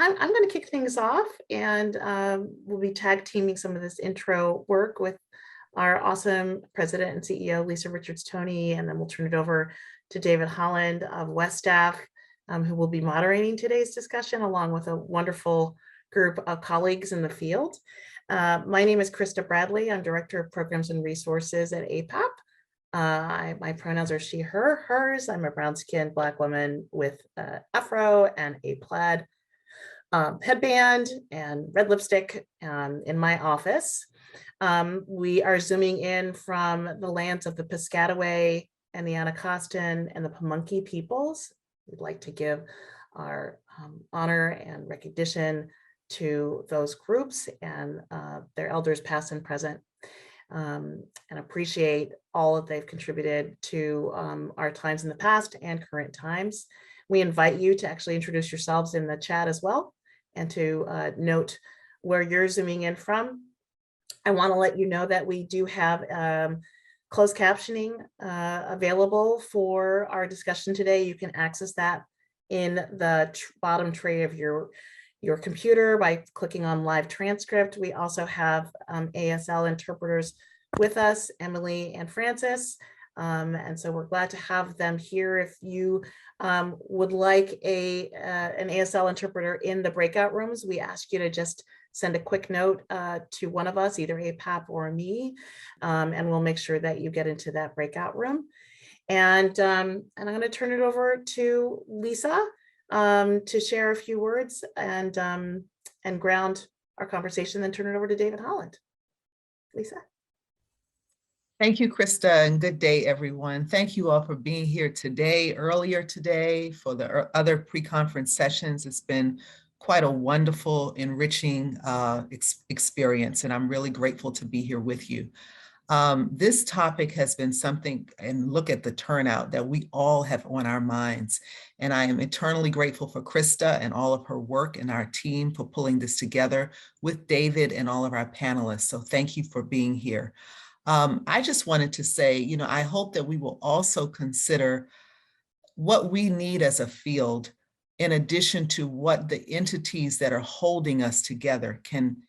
I'm going to kick things off, and we'll be tag teaming some of this intro work with our awesome president and CEO, Lisa Richards-Toney, and then we'll turn it over to David Holland of West Staff, who will be moderating today's discussion along with a wonderful group of colleagues in the field. My name is Krista Bradley. I'm Director of Programs and Resources at APAP. My pronouns are she, her, hers. I'm a brown-skinned Black woman with afro and a plaid headband and red lipstick in my office. We are zooming in from the lands of the Piscataway and the Anacostan and the Pamunkey peoples. We'd like to give our honor and recognition to those groups and their elders past and present, and appreciate all that they've contributed to our times in the past and current times. We invite you to actually introduce yourselves in the chat as well, and to note where you're zooming in from. I want to let you know that we do have closed captioning available for our discussion today. You can access that in the bottom tray of your computer by clicking on live transcript. We also have Asl Interpreters with us, Emily and Francis. And so we're glad to have them here. If you would like an ASL interpreter in the breakout rooms, we ask you to just send a quick note to one of us, either APAP or me, and we'll make sure that you get into that breakout room. And I'm going to turn it over to Lisa to share a few words and ground our conversation, then turn it over to David Holland. Lisa. Thank you, Krista, and good day, everyone. Thank you all for being here today, earlier today, for the other pre-conference sessions. It's been quite a wonderful, enriching experience, and I'm really grateful to be here with you. This topic has been something, and look at the turnout, that we all have on our minds. And I am eternally grateful for Krista and all of her work and our team for pulling this together with David and all of our panelists. So thank you for being here. I just wanted to say, I hope that we will also consider what we need as a field, in addition to what the entities that are holding us together can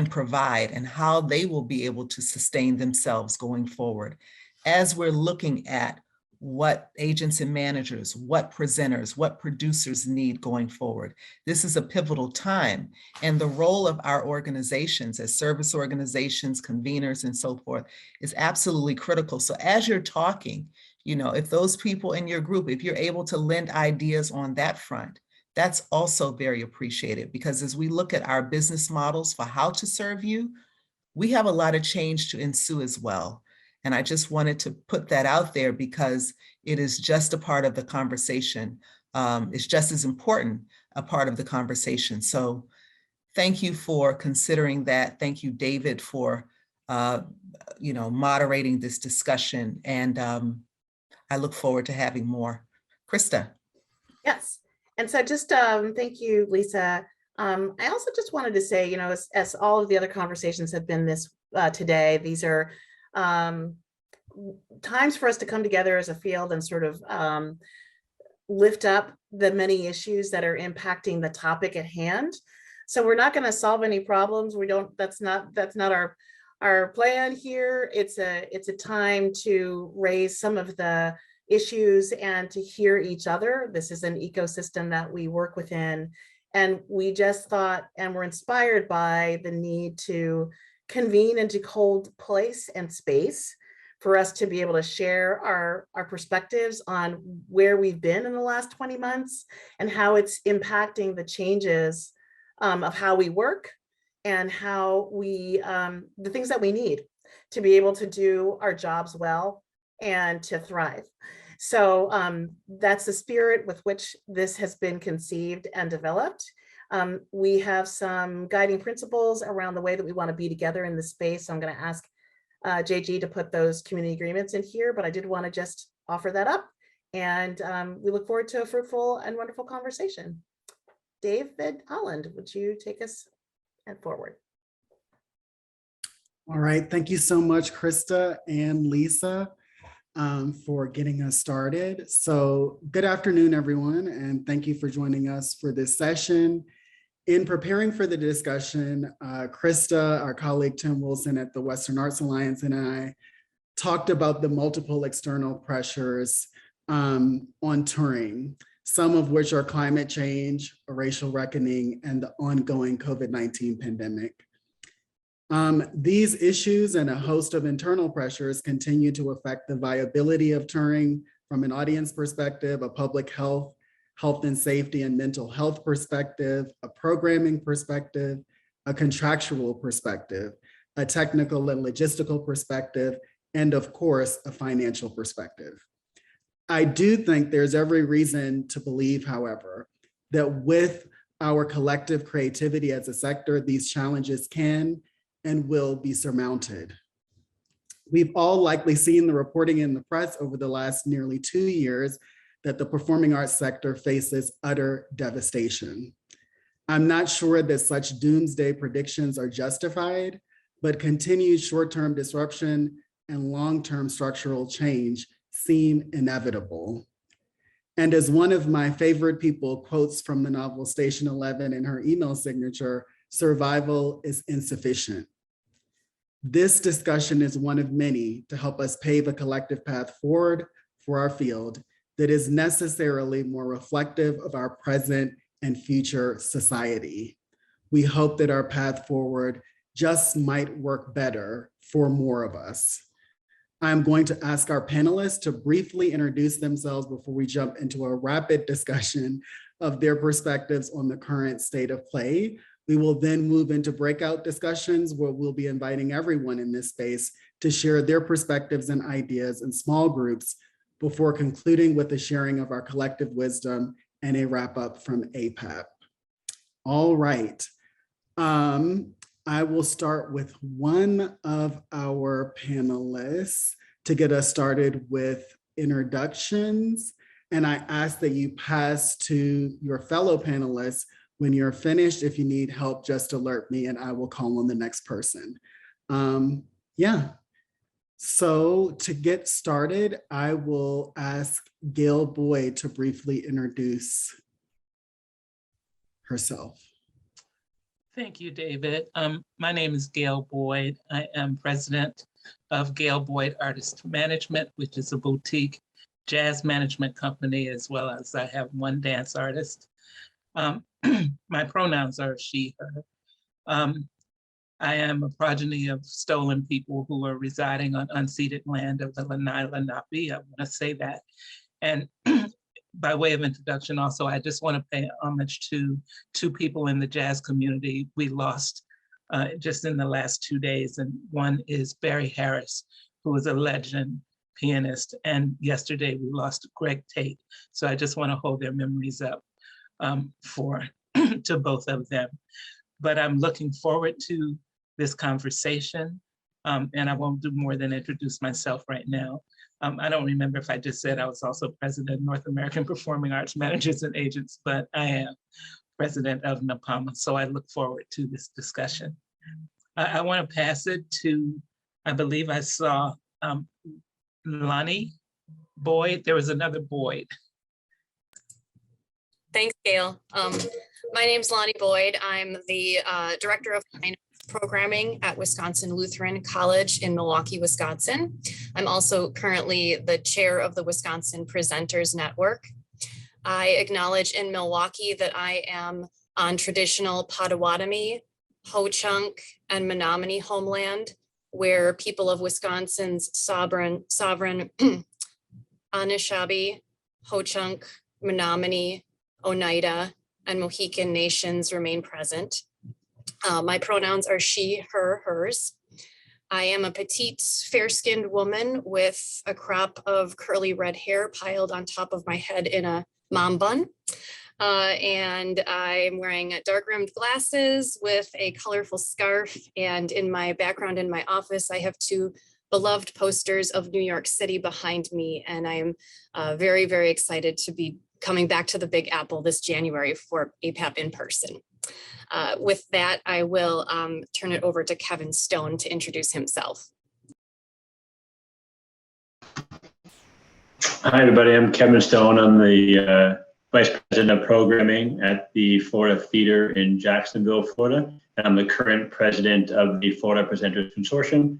provide, and how they will be able to sustain themselves going forward. As we're looking at what agents and managers, what presenters, what producers need going forward. This is a pivotal time, and the role of our organizations as service organizations, conveners, and so forth is absolutely critical. So as you're talking, if those people in your group, if you're able to lend ideas on that front, that's also very appreciated, because as we look at our business models for how to serve you, we have a lot of change to ensue as well. And I just wanted to put that out there because it is just a part of the conversation. It's just as important a part of the conversation. So thank you for considering that. Thank you, David, for moderating this discussion. And I look forward to having more. Krista. Yes. And so just thank you, Lisa. I also just wanted to say, as all of the other conversations have been this today, these are times for us to come together as a field and sort of lift up the many issues that are impacting the topic at hand. So we're not going to solve any problems. That's not our plan here. It's a time to raise some of the issues and to hear each other. This is an ecosystem that we work within. And we just thought, and we're inspired by the need to convene and to hold place and space for us to be able to share our perspectives on where we've been in the last 20 months and how it's impacting the changes of how we work and how the things that we need to be able to do our jobs well and to thrive. So that's the spirit with which this has been conceived and developed. We have some guiding principles around the way that we want to be together in this space. So I'm going to ask JG to put those community agreements in here, but I did want to just offer that up. And we look forward to a fruitful and wonderful conversation. David Holland, would you take us forward? All right, thank you so much, Krista and Lisa, for getting us started. So good afternoon, everyone, and thank you for joining us for this session. In preparing for the discussion, Krista, our colleague Tim Wilson at the Western Arts Alliance, and I talked about the multiple external pressures on touring, some of which are climate change, a racial reckoning, and the ongoing COVID-19 pandemic. These issues and a host of internal pressures continue to affect the viability of touring from an audience perspective, a public health and safety and mental health perspective, a programming perspective, a contractual perspective, a technical and logistical perspective, and of course, a financial perspective. I do think there's every reason to believe, however, that with our collective creativity as a sector, these challenges can and will be surmounted. We've all likely seen the reporting in the press over the last nearly 2 years that the performing arts sector faces utter devastation. I'm not sure that such doomsday predictions are justified, but continued short-term disruption and long-term structural change seem inevitable. And as one of my favorite people quotes from the novel Station 11 in her email signature, survival is insufficient. This discussion is one of many to help us pave a collective path forward for our field that is necessarily more reflective of our present and future society. We hope that our path forward just might work better for more of us. I'm going to ask our panelists to briefly introduce themselves before we jump into a rapid discussion of their perspectives on the current state of play. We will then move into breakout discussions where we'll be inviting everyone in this space to share their perspectives and ideas in small groups before concluding with the sharing of our collective wisdom and a wrap up from APAP. All right. I will start with one of our panelists to get us started with introductions. And I ask that you pass to your fellow panelists when you're finished. If you need help, just alert me and I will call on the next person. Yeah. So to get started, I will ask Gail Boyd to briefly introduce herself. Thank you, David. My name is Gail Boyd. I am president of Gail Boyd Artist Management, which is a boutique jazz management company, as well as I have one dance artist. My pronouns are she, her. I am a progeny of stolen people who are residing on unceded land of the Lanai Lenape. I want to say that. And by way of introduction, also, I just want to pay homage to two people in the jazz community we lost just in the last 2 days. And one is Barry Harris, who is a legend pianist. And yesterday we lost Greg Tate. So I just want to hold their memories up to both of them. But I'm looking forward to this conversation. And I won't do more than introduce myself right now. I don't remember if I just said I was also president of North American Performing Arts Managers and Agents, but I am president of NAPAMA. So I look forward to this discussion. I want to pass it to, I believe I saw Lonnie Boyd. There was another Boyd. Thanks, Gail. My name's Lonnie Boyd. I'm the director of programming at Wisconsin Lutheran College in Milwaukee, Wisconsin. I'm also currently the chair of the Wisconsin Presenters Network. I acknowledge in Milwaukee that I am on traditional Potawatomi, Ho-Chunk, and Menominee homeland, where people of Wisconsin's sovereign Anishinaabe, Ho-Chunk, Menominee, Oneida, and Mohican nations remain present. My pronouns are she, her, hers. I am a petite, fair-skinned woman with a crop of curly red hair piled on top of my head in a mom bun. And I'm wearing dark-rimmed glasses with a colorful scarf. And in my background in my office, I have two beloved posters of New York City behind me. And I'm very, very excited to be coming back to the Big Apple this January for APAP in person. With that, I will turn it over to Kevin Stone to introduce himself. Hi, everybody. I'm Kevin Stone. I'm the Vice President of Programming at the Florida Theater in Jacksonville, Florida. And I'm the current president of the Florida Presenters Consortium.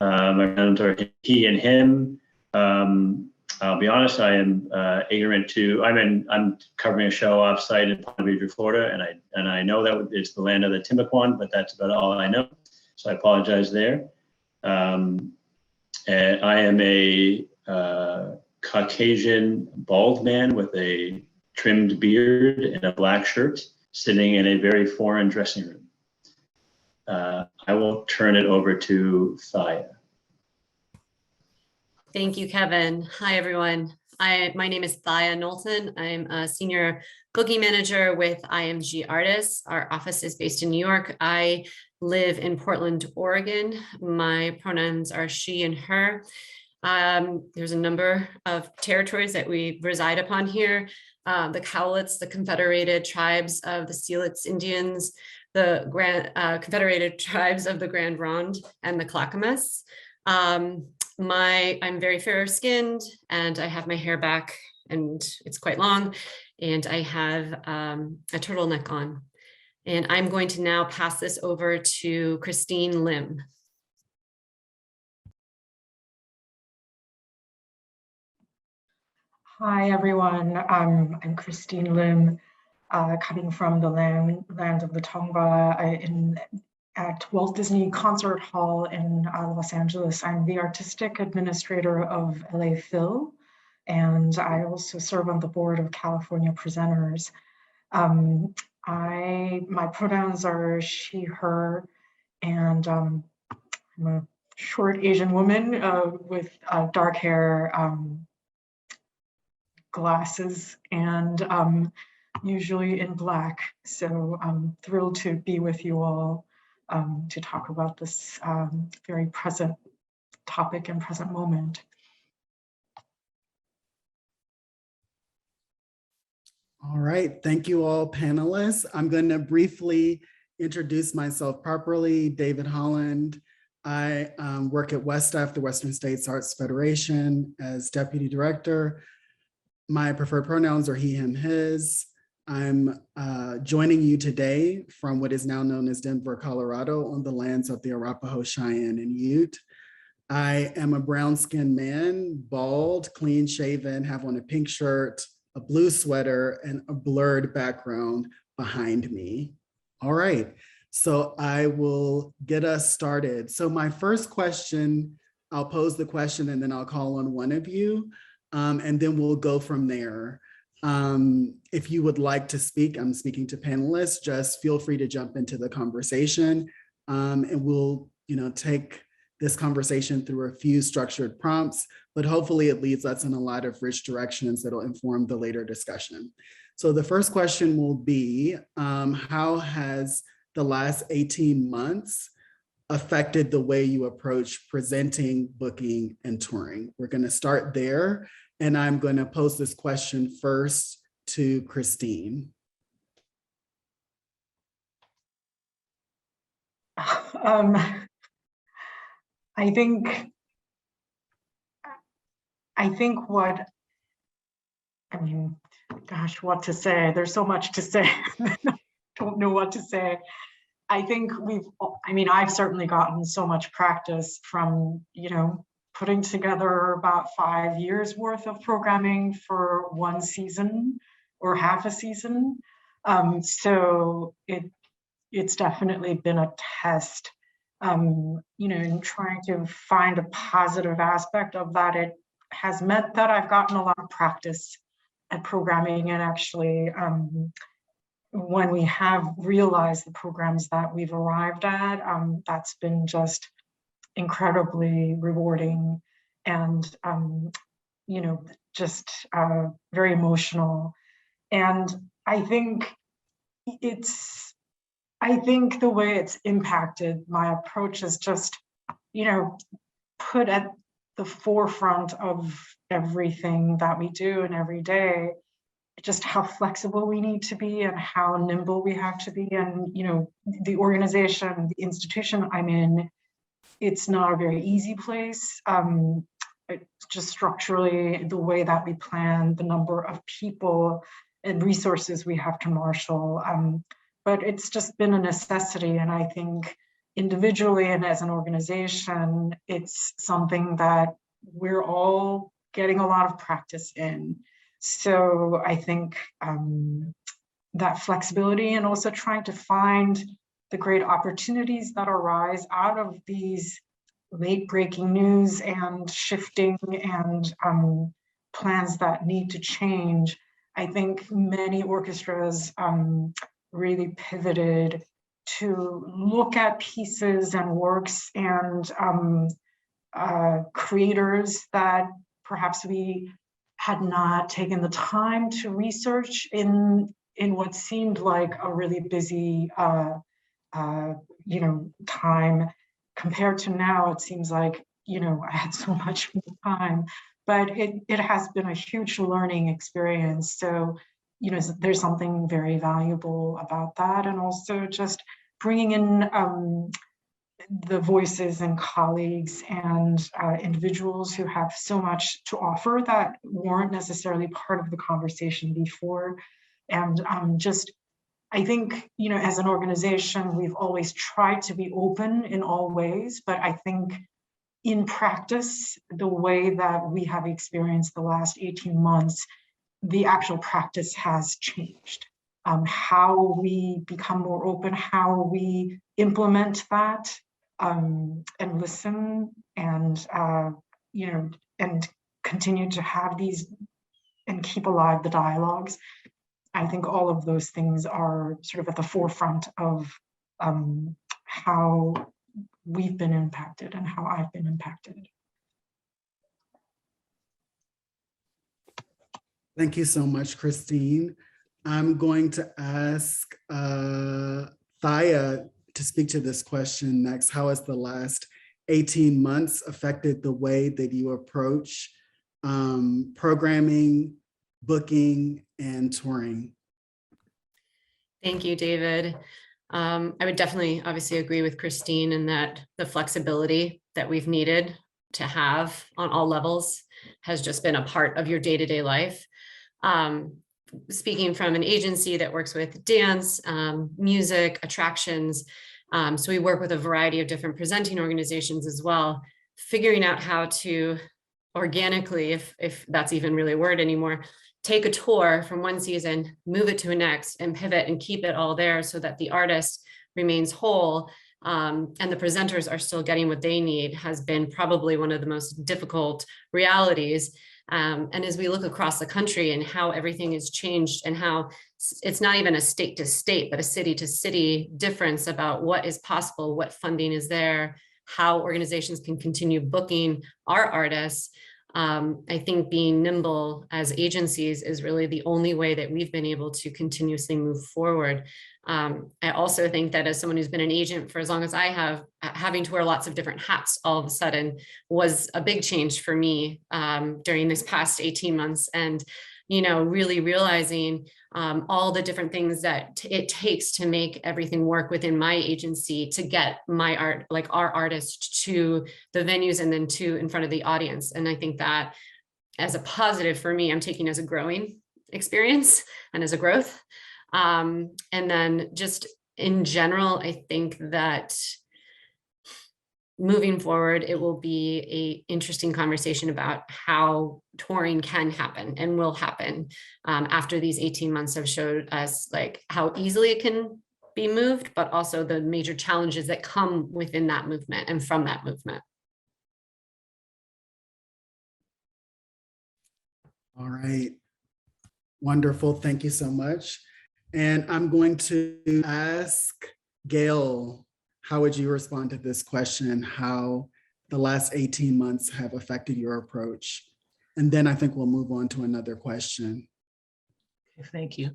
My pronouns are he and him. I'll be honest, I am ignorant to, I'm covering a show offsite in Palm Beach, Florida, and I know that it's the land of the Timucuan, but that's about all I know. So I apologize there. And I am a Caucasian bald man with a trimmed beard and a black shirt, sitting in a very foreign dressing room. I will turn it over to Thaya. Thank you, Kevin. Hi, everyone. My name is Thaya Knowlton. I'm a senior booking manager with IMG Artists. Our office is based in New York. I live in Portland, Oregon. My pronouns are she and her. There's a number of territories that we reside upon here. The Cowlitz, the Confederated Tribes of the Seelitz Indians, the Confederated Tribes of the Grand Ronde, and the Clackamas. I'm very fair skinned and I have my hair back and it's quite long and I have a turtleneck on. And I'm going to now pass this over to Christine Lim. Hi, everyone. I'm Christine Lim, coming from the land of the Tongva at Walt Disney Concert Hall in Los Angeles. I'm the artistic administrator of LA Phil, and I also serve on the board of California Presenters. My pronouns are she, her, and I'm a short Asian woman with dark hair, glasses, and usually in black. So I'm thrilled to be with you all to talk about this very present topic and present moment. All right, thank you all panelists. I'm going to briefly introduce myself properly. David Holland. I work at WestF, the Western States Arts Federation, as Deputy Director. My preferred pronouns are he, him, his. I'm joining you today from what is now known as Denver, Colorado, on the lands of the Arapaho, Cheyenne, and Ute. I am a brown-skinned man, bald, clean-shaven, have on a pink shirt, a blue sweater, and a blurred background behind me. All right, so I will get us started. So my first question, I'll pose the question and then I'll call on one of you, and then we'll go from there. If you would like to speak, I'm speaking to panelists, just feel free to jump into the conversation, and we'll take this conversation through a few structured prompts, but hopefully it leads us in a lot of rich directions that'll inform the later discussion. So the first question will be, how has the last 18 months affected the way you approach presenting, booking, and touring? We're going to start there. And I'm going to pose this question first to Christine. I think what to say? There's so much to say. Don't know what to say. I think I've certainly gotten so much practice from, putting together about 5 years worth of programming for one season or half a season. So it's definitely been a test, in trying to find a positive aspect of that. It has meant that I've gotten a lot of practice at programming, and actually when we have realized the programs that we've arrived at, that's been just incredibly rewarding and just very emotional. And I think the way it's impacted my approach is just put at the forefront of everything that we do and every day, just how flexible we need to be and how nimble we have to be. And the organization, the institution I'm in, it's not a very easy place. Just structurally, the way that we plan, the number of people, and resources we have to marshal. But it's just been a necessity. And I think individually and as an organization, it's something that we're all getting a lot of practice in. So I think that flexibility, and also trying to find the great opportunities that arise out of these late breaking news and shifting and plans that need to change. I think many orchestras really pivoted to look at pieces and works and creators that perhaps we had not taken the time to research in what seemed like a really busy time. Compared to now, it seems like I had so much more time, but it has been a huge learning experience. So there's something very valuable about that, and also just bringing in the voices and colleagues and individuals who have so much to offer that weren't necessarily part of the conversation before. And I think, as an organization, we've always tried to be open in all ways, but I think in practice, the way that we have experienced the last 18 months, the actual practice has changed. How we become more open, how we implement that, and listen, and and continue to have these and keep alive the dialogues. I think all of those things are sort of at the forefront of how we've been impacted and how I've been impacted. Thank you so much, Christine. I'm going to ask Thaya to speak to this question next. How has the last 18 months affected the way that you approach programming, booking, and touring? Thank you, David. I would definitely obviously agree with Christine in that the flexibility that we've needed to have on all levels has just been a part of your day-to-day life. Speaking from an agency that works with dance, music, attractions, so we work with a variety of different presenting organizations as well, figuring out how to organically, if that's even really a word anymore, take a tour from one season, move it to a next, and pivot and keep it all there so that the artist remains whole and the presenters are still getting what they need has been probably one of the most difficult realities. And as we look across the country and how everything has changed and how it's not even a state to state, but a city to city difference about what is possible, what funding is there, how organizations can continue booking our artists. I think being nimble as agencies is really the only way that we've been able to continuously move forward. I also think that as someone who's been an agent for as long as I have, having to wear lots of different hats all of a sudden was a big change for me during this past 18 months. And, really realizing all the different things that it takes to make everything work within my agency to get my art, like our artist, to the venues and then to in front of the audience. And I think that as a positive for me, I'm taking as a growing experience and as a growth. And then just in general, I think that moving forward, it will be an interesting conversation about how touring can happen and will happen after these 18 months have showed us like how easily it can be moved, but also the major challenges that come within that movement and from that movement. All right. Wonderful. Thank you so much. And I'm going to ask Gail, how would you respond to this question? How the last 18 months have affected your approach? And then I think we'll move on to another question. Thank you.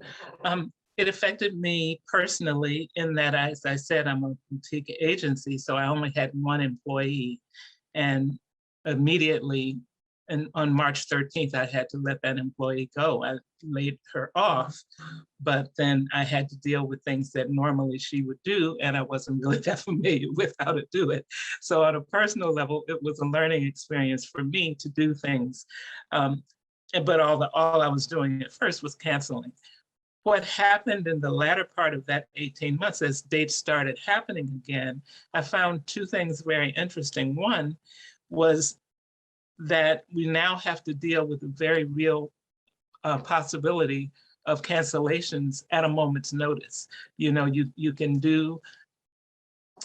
It affected me personally in that, as I said, I'm a boutique agency, so I only had one employee, and immediately, and on March 13th, I had to let that employee go. I laid her off, but then I had to deal with things that normally she would do, and I wasn't really that familiar with how to do it. So on a personal level, it was a learning experience for me to do things. But all I was doing at first was canceling. what happened in the latter part of that 18 months as dates started happening again, I found two things very interesting. One was that we now have to deal with a very real possibility of cancellations at a moment's notice. You know, you can do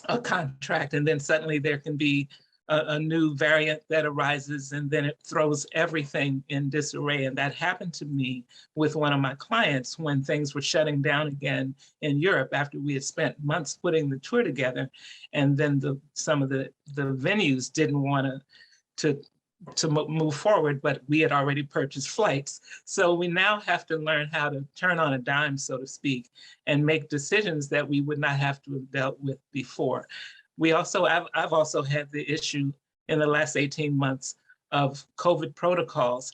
a contract and then suddenly there can be a new variant that arises and then it throws everything in disarray. And that happened to me with one of my clients when things were shutting down again in Europe after we had spent months putting the tour together. And then some of the venues didn't want to move forward, but we had already purchased flights. So we now have to learn how to turn on a dime, so to speak, and make decisions that we would not have to have dealt with before. I've also had the issue in the last 18 months of COVID protocols,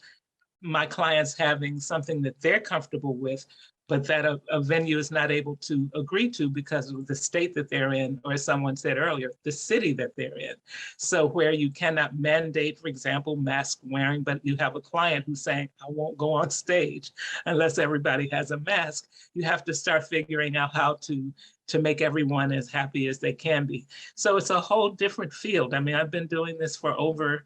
my clients having something that they're comfortable with, but that a venue is not able to agree to because of the state that they're in, or as someone said earlier, the city that they're in. So where you cannot mandate, for example, mask wearing, but you have a client who's saying, I won't go on stage unless everybody has a mask, you have to start figuring out how to make everyone as happy as they can be. So it's a whole different field. I mean, I've been doing this for over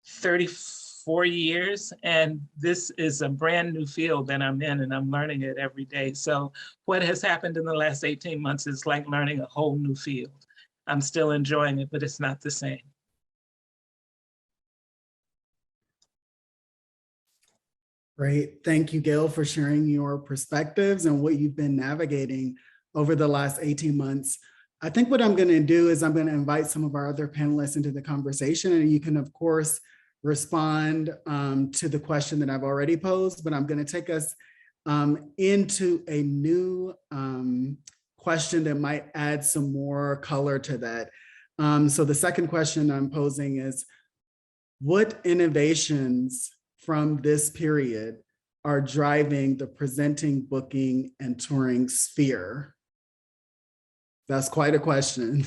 34 years, and this is a brand new field that I'm in, and I'm learning it every day. So what has happened in the last 18 months is like learning a whole new field. I'm still enjoying it, but it's not the same. Great. Thank you, Gail, for sharing your perspectives and what you've been navigating over the last 18 months. I think what I'm going to do is I'm going to invite some of our other panelists into the conversation, and you can, of course, respond to the question that I've already posed, but I'm going to take us into a new question that might add some more color to that. So the second question I'm posing is, what innovations from this period are driving the presenting, booking, and touring sphere? That's quite a question,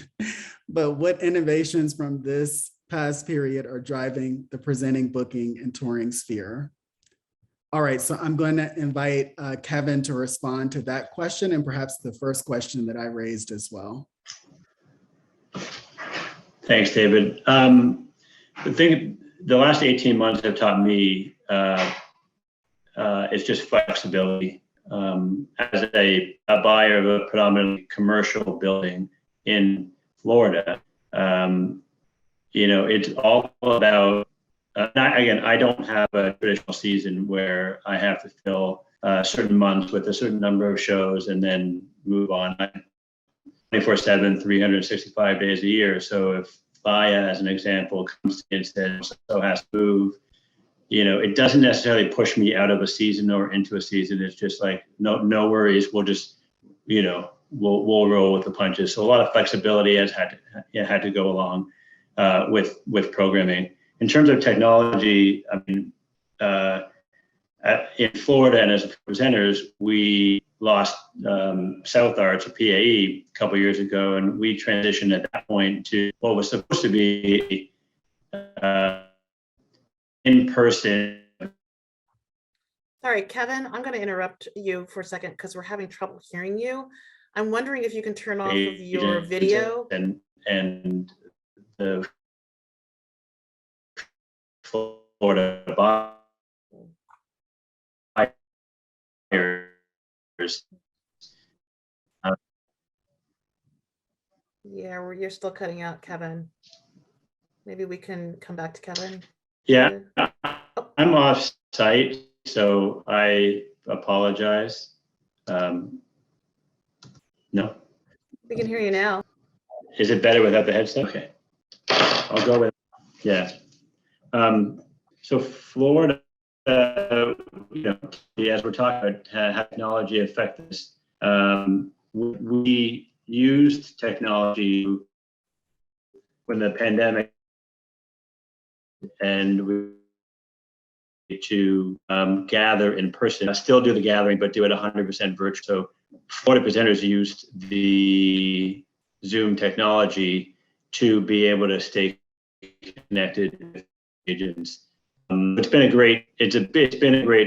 but what innovations from this past period are driving the presenting, booking, and touring sphere? All right, so I'm going to invite Kevin to respond to that question and perhaps the first question that I raised as well. Thanks, David. The last 18 months have taught me is just flexibility. As a buyer of a predominantly commercial building in Florida, you know, it's all about, I don't have a traditional season where I have to fill certain months with a certain number of shows and then move on. 24/7, 365 days a year. So if Via, as an example, comes in and says, so has to move, you know, it doesn't necessarily push me out of a season or into a season. It's just like, no worries. We'll just, you know, we'll roll with the punches. So a lot of flexibility has had to go along with programming. In terms of technology, I mean, in Florida and as presenters, we lost South Arts, or PAE, a couple of years ago, and we transitioned at that point to what was supposed to be in-person. Sorry, Kevin, I'm going to interrupt you for a second because we're having trouble hearing you. I'm wondering if you can turn off of your video. And the Florida buyers. Yeah, you're still cutting out, Kevin. Maybe we can come back to Kevin. Yeah, I'm off site, so I apologize. No. We can hear you now. Is it better without the headset? Okay, I'll go with, yeah. So Florida, you know, as we're talking about how technology affects us, we used technology when the pandemic, and we to gather in person. I still do the gathering, but do it 100% virtual. So Florida presenters used the Zoom technology to be able to stay connected with agents. It's been a great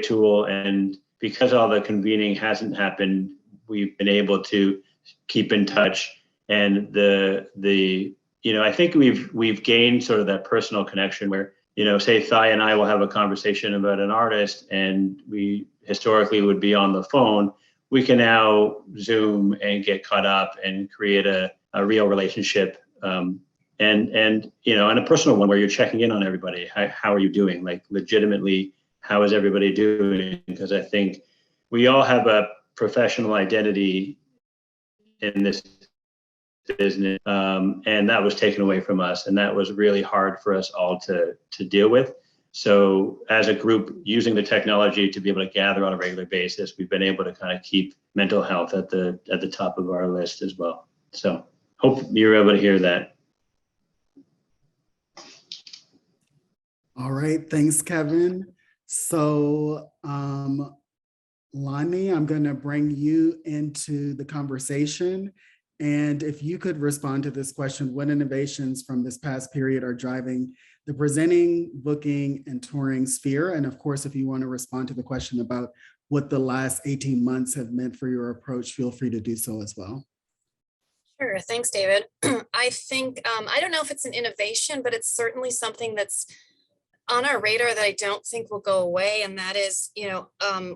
tool, and because all the convening hasn't happened, we've been able to keep in touch. And I think we've gained sort of that personal connection where, say Thai and I will have a conversation about an artist and we historically would be on the phone. We can now Zoom and get caught up and create a real relationship. And a personal one where you're checking in on everybody. How are you doing? Like legitimately, how is everybody doing? Because I think we all have a professional identity in this business, and that was taken away from us, and that was really hard for us all to deal with. So as a group, using the technology to be able to gather on a regular basis, we've been able to kind of keep mental health at the top of our list as well. So hope you're able to hear that. All right, thanks, Kevin. So Lonnie, I'm going to bring you into the conversation. And if you could respond to this question, what innovations from this past period are driving the presenting, booking, and touring sphere? And of course, if you want to respond to the question about what the last 18 months have meant for your approach, feel free to do so as well. Sure, thanks, David. I think, I don't know if it's an innovation, but it's certainly something that's on our radar that I don't think will go away. And that is,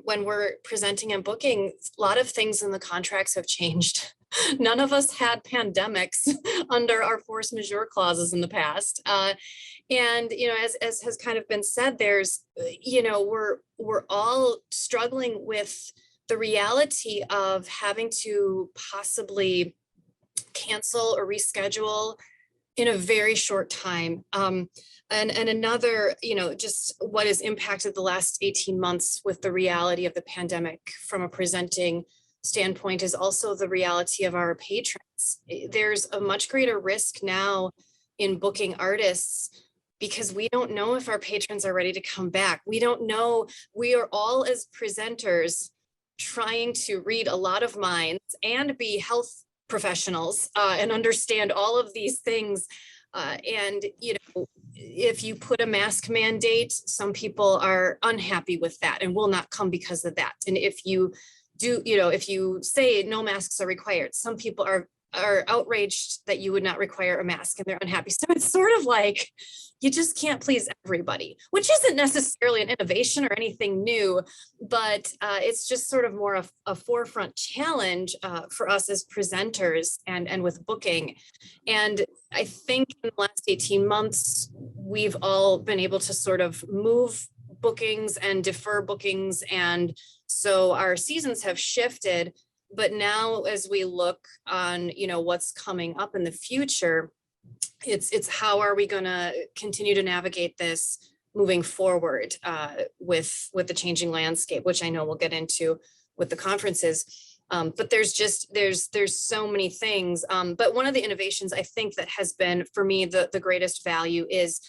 when we're presenting and booking, a lot of things in the contracts have changed. None of us had pandemics under our force majeure clauses in the past. And, as has kind of been said, there's, we're all struggling with the reality of having to possibly cancel or reschedule in a very short time. And another, just what has impacted the last 18 months with the reality of the pandemic from a presenting standpoint is also the reality of our patrons. There's a much greater risk now in booking artists because we don't know if our patrons are ready to come back. We don't know. We are all as presenters trying to read a lot of minds and be health professionals and understand all of these things. And, if you put a mask mandate, some people are unhappy with that and will not come because of that. And if you do, if you say no masks are required, some people are outraged that you would not require a mask and they're unhappy. So it's sort of like, you just can't please everybody, which isn't necessarily an innovation or anything new, but it's just sort of more of a forefront challenge for us as presenters and with booking. And I think in the last 18 months, we've all been able to sort of move bookings and defer bookings. And so our seasons have shifted. But now as we look on, what's coming up in the future, it's how are we going to continue to navigate this moving forward with the changing landscape, which I know we'll get into with the conferences. But there's so many things. But one of the innovations I think that has been for me the greatest value is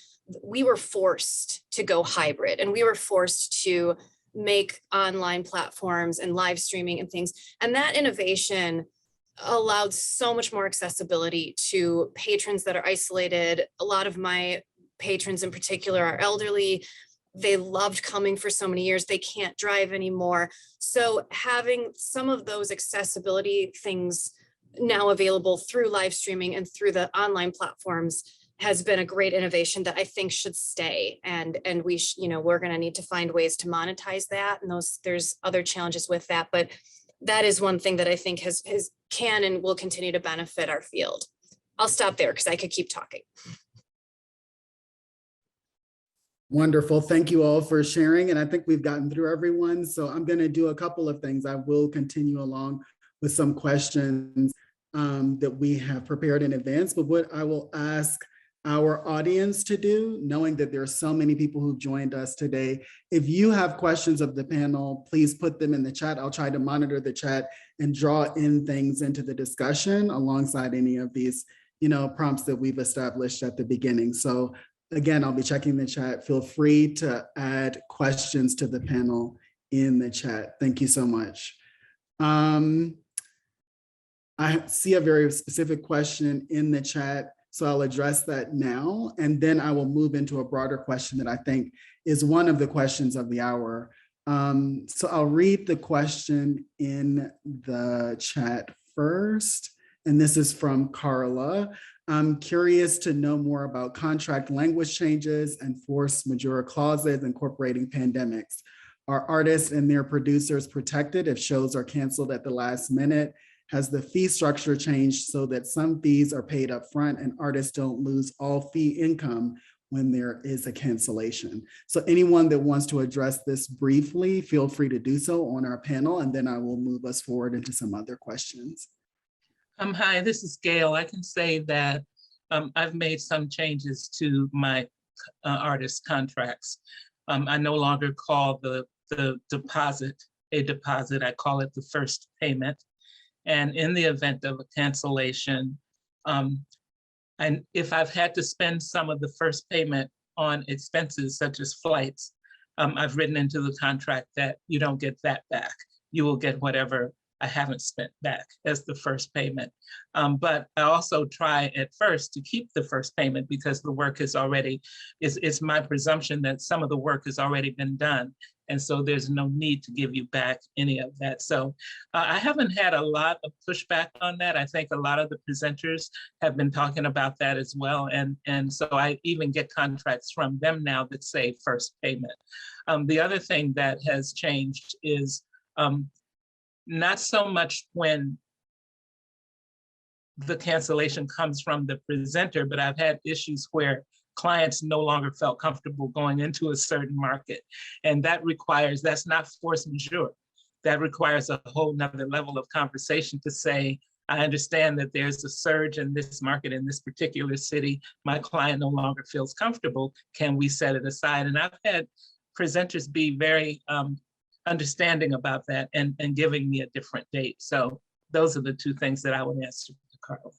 we were forced to go hybrid, and we were forced to make online platforms and live streaming and things. And that innovation allowed so much more accessibility to patrons that are isolated. A lot of my patrons in particular are elderly. They loved coming for so many years. They can't drive anymore. So having some of those accessibility things now available through live streaming and through the online platforms has been a great innovation that I think should stay. And we, we're going to need to find ways to monetize that. And there's other challenges with that, but that is one thing that I think can and will continue to benefit our field. I'll stop there because I could keep talking. Wonderful. Thank you all for sharing. And I think we've gotten through everyone. So I'm going to do a couple of things. I will continue along with some questions that we have prepared in advance. But what I will ask our audience to do, knowing that there are so many people who've joined us today, if you have questions of the panel, please put them in the chat. I'll try to monitor the chat and draw in things into the discussion alongside any of these, prompts that we've established at the beginning. So again, I'll be checking the chat. Feel free to add questions to the panel in the chat. Thank you so much. I see a very specific question in the chat, so I'll address that now, and then I will move into a broader question that I think is one of the questions of the hour. So I'll read the question in the chat first. And this is from Carla. I'm curious to know more about contract language changes and force majeure clauses incorporating pandemics. Are artists and their producers protected if shows are canceled at the last minute? Has the fee structure changed so that some fees are paid up front and artists don't lose all fee income when there is a cancellation? So anyone that wants to address this briefly, feel free to do so on our panel, and then I will move us forward into some other questions. Hi, this is Gail. I can say that I've made some changes to my artist contracts. I no longer call the deposit a deposit. I call it the first payment. And in the event of a cancellation, and if I've had to spend some of the first payment on expenses such as flights, I've written into the contract that you don't get that back. You will get whatever I haven't spent back as the first payment. But I also try at first to keep the first payment because the work is already, it's my presumption that some of the work has already been done. And so there's no need to give you back any of that. So I haven't had a lot of pushback on that. I think a lot of the presenters have been talking about that as well. And so I even get contracts from them now that say first payment. The other thing that has changed is not so much when the cancellation comes from the presenter, but I've had issues where clients no longer felt comfortable going into a certain market. And that requires, that's not force majeure. That requires a whole nother level of conversation to say, I understand that there's a surge in this market in this particular city. My client no longer feels comfortable. Can we set it aside? And I've had presenters be very understanding about that and giving me a different date. So those are the two things that I would answer to Carla.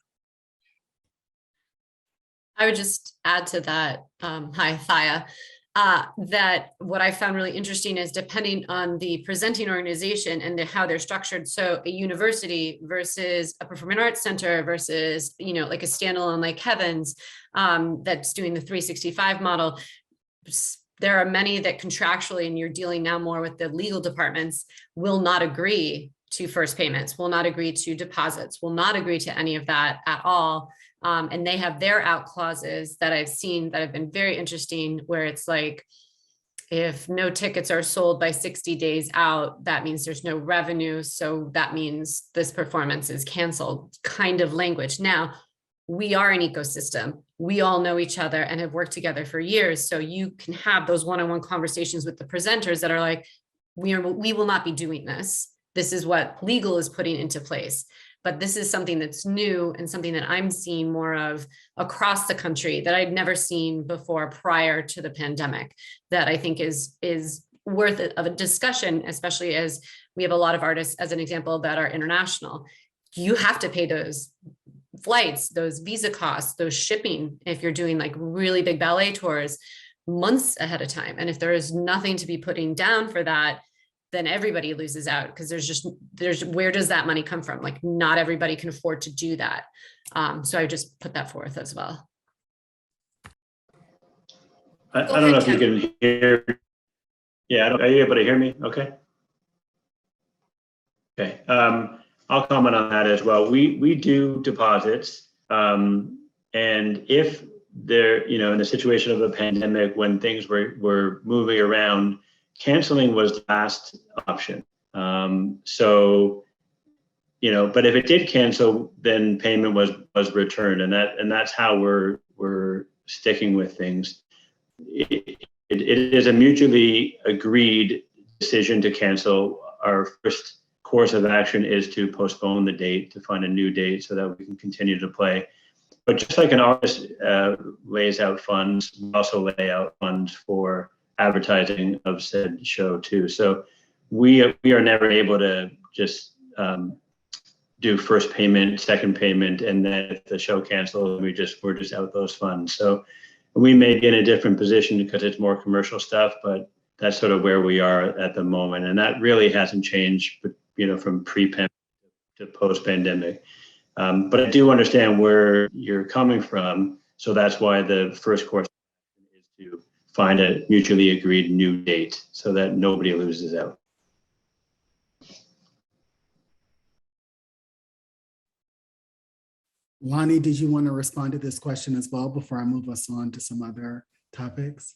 I would just add to that, hi, Thaya, that what I found really interesting is depending on the presenting organization and how they're structured. So a university versus a performing arts center versus, you know, like a standalone like Kevin's that's doing the 365 model. There are many that contractually, and you're dealing now more with the legal departments, will not agree to first payments, will not agree to deposits, will not agree to any of that at all. And they have their out clauses that I've seen that have been very interesting, where it's like, if no tickets are sold by 60 days out, that means there's no revenue. So that means this performance is canceled, kind of language. Now, we are an ecosystem. We all know each other and have worked together for years. So you can have those one-on-one conversations with the presenters that are like, we will not be doing this. This is what legal is putting into place. But this is something that's new and something that I'm seeing more of across the country that I'd never seen before prior to the pandemic, that I think is worth it of a discussion, especially as we have a lot of artists, as an example, that are international. You have to pay those flights, those visa costs, those shipping, if you're doing like really big ballet tours months ahead of time. And if there is nothing to be putting down for that, then everybody loses out, because there's where does that money come from? Like, not everybody can afford to do that. So I just put that forth as well. I don't know if you can hear. Yeah, are you able to hear me? Okay. Okay. I'll comment on that as well. We do deposits, and if they're, in the situation of a pandemic when things were moving around, canceling was the last option. So, but if it did cancel, then payment was returned, and that's how we're sticking with things. It is a mutually agreed decision to cancel. Our first course of action is to postpone the date, to find a new date so that we can continue to play. But just like an artist lays out funds, we also lay out funds for advertising of said show too. So we are never able to just do first payment, second payment, and then if the show cancels, we're just out those funds. So we may be in a different position because it's more commercial stuff, but that's sort of where we are at the moment, and that really hasn't changed, from pre-pandemic to post-pandemic. But I do understand where you're coming from, so that's why the first course is to find a mutually agreed new date so that nobody loses out. Lonnie, did you want to respond to this question as well before I move us on to some other topics?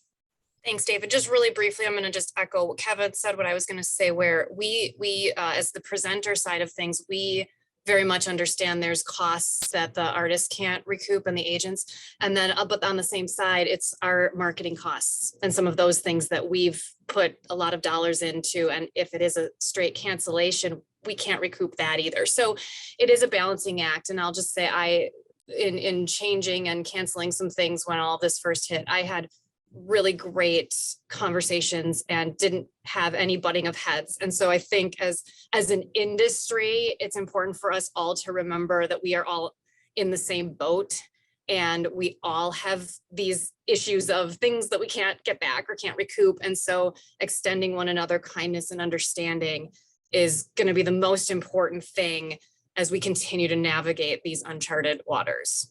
Thanks, David. Just really briefly, I'm going to just echo what Kevin said, what I was going to say, where we as the presenter side of things, we very much understand there's costs that the artists can't recoup and the agents. And then, but on the same side, it's our marketing costs and some of those things that we've put a lot of dollars into. And if it is a straight cancellation, we can't recoup that either. So it is a balancing act. And I'll just say in changing and canceling some things when all this first hit, I had really great conversations and didn't have any butting of heads. And so I think as an industry, it's important for us all to remember that we are all in the same boat and we all have these issues of things that we can't get back or can't recoup. And so extending one another kindness and understanding is going to be the most important thing as we continue to navigate these uncharted waters.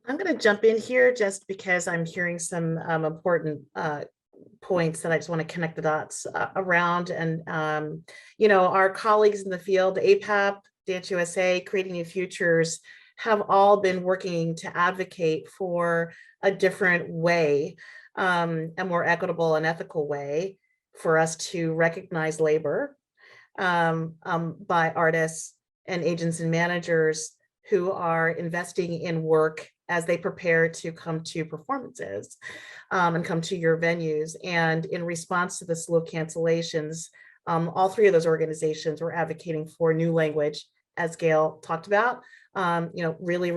I'm going to jump in here just because I'm hearing some important points that I just want to connect the dots around. And, our colleagues in the field, APAP, Dance USA, Creating New Futures, have all been working to advocate for a different way, a more equitable and ethical way for us to recognize labor by artists and agents and managers who are investing in work as they prepare to come to performances and come to your venues. And in response to the slew of cancellations, all three of those organizations were advocating for new language, as Gail talked about, really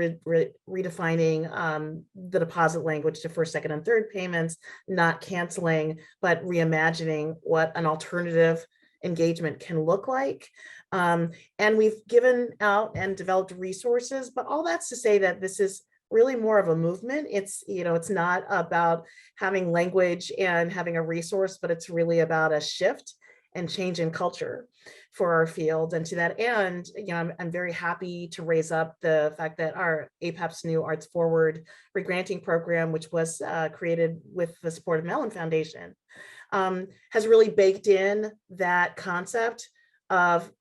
redefining the deposit language to first, second, and third payments, not canceling, but reimagining what an alternative engagement can look like. And we've given out and developed resources, but all that's to say that this is really more of a movement. It's not about having language and having a resource, but it's really about a shift and change in culture for our field. And to that end, I'm very happy to raise up the fact that our APAP's new Arts Forward regranting program, which was created with the support of Mellon Foundation, has really baked in that concept of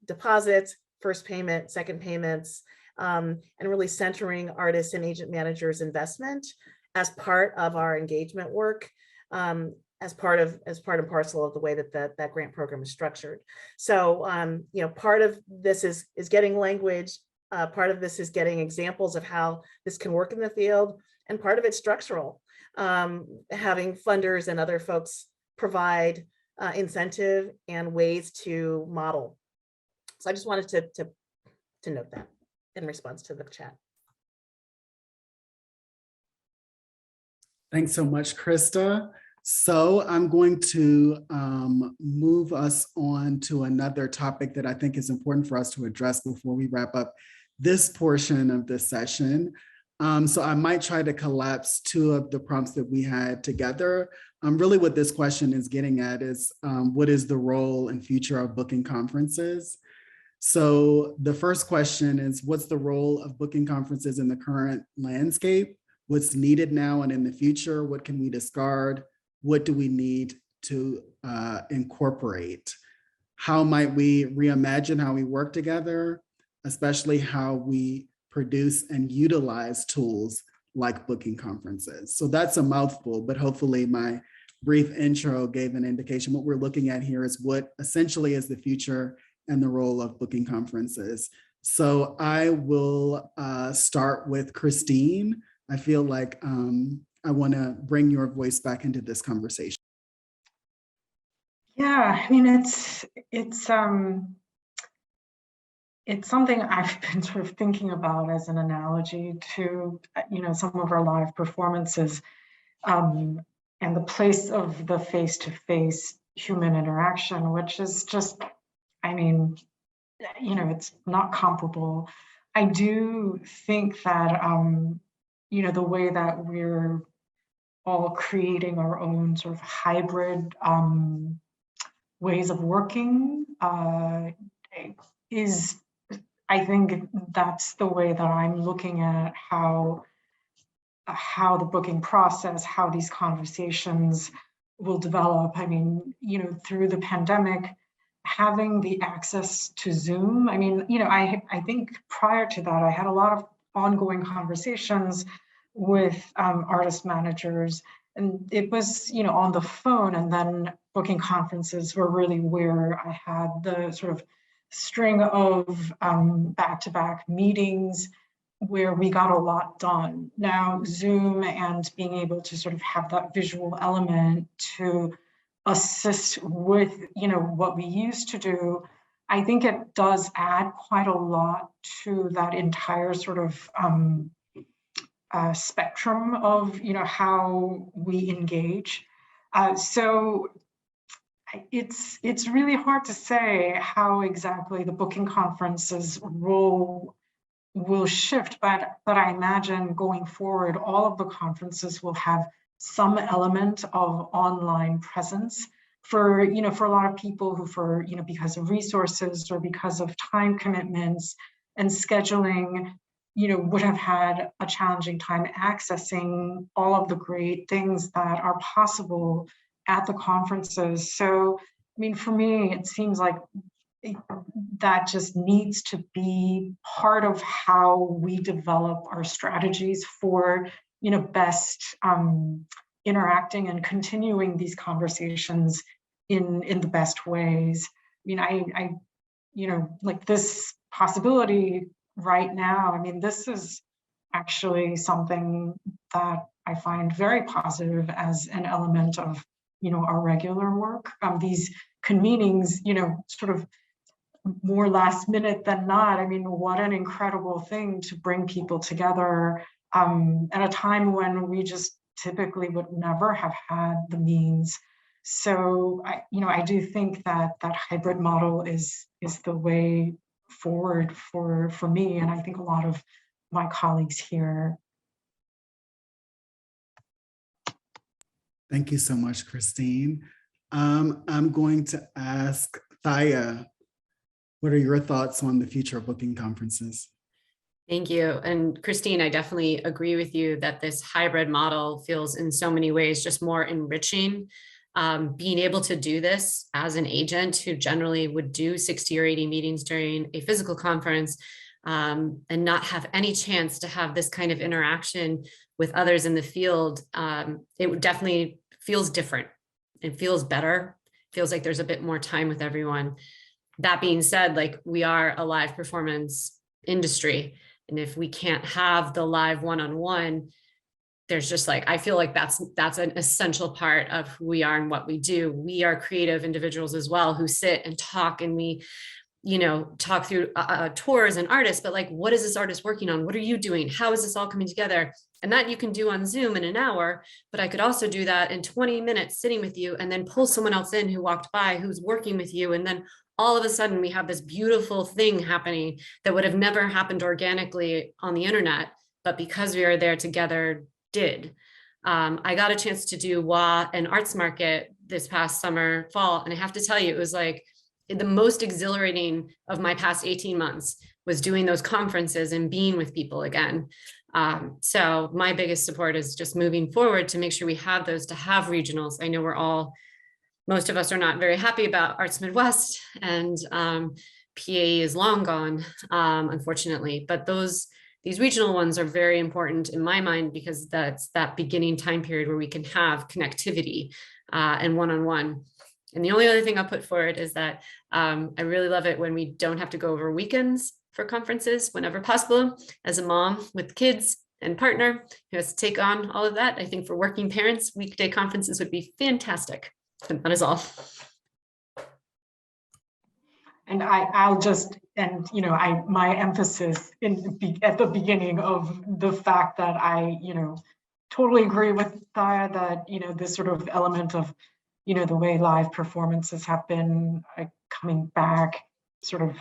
deposits, first payment, second payments, and really centering artists and agent managers' investment as part of our engagement work, as part and parcel of the way that that grant program is structured. So, part of this is getting language, part of this is getting examples of how this can work in the field, and part of it's structural, having funders and other folks provide incentive and ways to model. So I just wanted to note that in response to the chat. Thanks so much, Krista. So I'm going to move us on to another topic that I think is important for us to address before we wrap up this portion of the session. So I might try to collapse two of the prompts that we had together. Really what this question is getting at is what is the role and future of booking conferences? So the first question is, what's the role of booking conferences in the current landscape? What's needed now and in the future? What can we discard? What do we need to incorporate? How might we reimagine how we work together, especially how we produce and utilize tools like booking conferences? So that's a mouthful, but hopefully my brief intro gave an indication. What we're looking at here is what essentially is the future and the role of booking conferences. So I will start with Christine. I feel like I want to bring your voice back into this conversation. Yeah, I mean, it's something I've been sort of thinking about as an analogy to, some of our live performances and the place of the face-to-face human interaction, which is just, it's not comparable. I do think that, the way that we're all creating our own sort of hybrid ways of working is, I think that's the way that I'm looking at how how the booking process, how these conversations will develop. I mean, through the pandemic, having the access to Zoom. I mean, I think prior to that, I had a lot of ongoing conversations with artist managers, and it was, on the phone, and then booking conferences were really where I had the sort of string of back-to-back meetings where we got a lot done. Now, Zoom and being able to sort of have that visual element to assist with, what we used to do, I think it does add quite a lot to that entire sort of spectrum of, how we engage. So it's really hard to say how exactly the booking conference's role will shift, but I imagine going forward, all of the conferences will have some element of online presence for, for a lot of people who, for, because of resources or because of time commitments and scheduling, would have had a challenging time accessing all of the great things that are possible at the conferences. So, I mean, for me, it seems like that just needs to be part of how we develop our strategies for, best interacting and continuing these conversations in the best ways. I mean, I like this possibility right now, I mean, this is actually something that I find very positive as an element of, our regular work. These convenings, sort of more last minute than not. I mean, what an incredible thing to bring people together at a time when we just typically would never have had the means. So I do think that that hybrid model is the way forward for me, and I think a lot of my colleagues here. Thank you so much, Christine. I'm going to ask Thaya, what are your thoughts on the future of booking conferences? Thank you. And Christine, I definitely agree with you that this hybrid model feels in so many ways just more enriching. Being able to do this as an agent who generally would do 60 or 80 meetings during a physical conference and not have any chance to have this kind of interaction with others in the field, it would definitely feels different. It feels better. Feels like there's a bit more time with everyone. That being said, like, we are a live performance industry. And if we can't have the live one-on-one, there's just like, I feel like that's an essential part of who we are and what we do. We are creative individuals as well who sit and talk, and we, talk through tours and artists, but like, what is this artist working on? What are you doing? How is this all coming together? And that you can do on Zoom in an hour, but I could also do that in 20 minutes sitting with you and then pull someone else in who walked by, who's working with you. And then all of a sudden we have this beautiful thing happening that would have never happened organically on the internet, but because we are there together, did. I got a chance to do WA and Arts Market this past summer, fall, and I have to tell you, it was like the most exhilarating of my past 18 months was doing those conferences and being with people again. So my biggest support is just moving forward to make sure we have those, to have regionals. I know most of us are not very happy about Arts Midwest, and PA is long gone, unfortunately, but these regional ones are very important in my mind, because that's that beginning time period where we can have connectivity and one-on-one. And the only other thing I'll put forward is that I really love it when we don't have to go over weekends for conferences whenever possible. As a mom with kids and partner who has to take on all of that, I think for working parents, weekday conferences would be fantastic. And that is all. And I'll just, and my emphasis at the beginning of the fact that I, totally agree with Thaya that, this sort of element of, the way live performances have been coming back sort of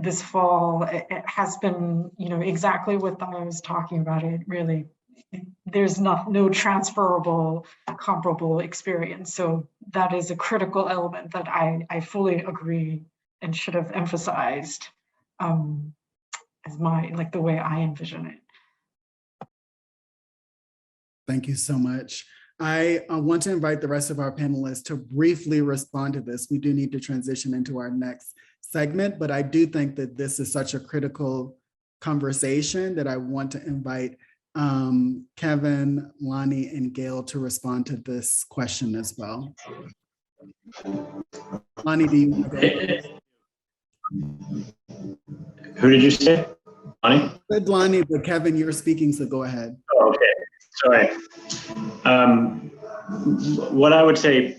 this fall, it has been, exactly what Thaya was talking about. It really, there's no transferable comparable experience. So that is a critical element that I fully agree and should have emphasized as the way I envision it. Thank you so much. I want to invite the rest of our panelists to briefly respond to this. We do need to transition into our next segment, but I do think that this is such a critical conversation that I want to invite Kevin, Lonnie, and Gail to respond to this question as well. Lonnie, do you want to go? Who did you say? Lonnie? I said Lonnie, but Kevin, you're speaking, so go ahead. Oh, okay, sorry. What I would say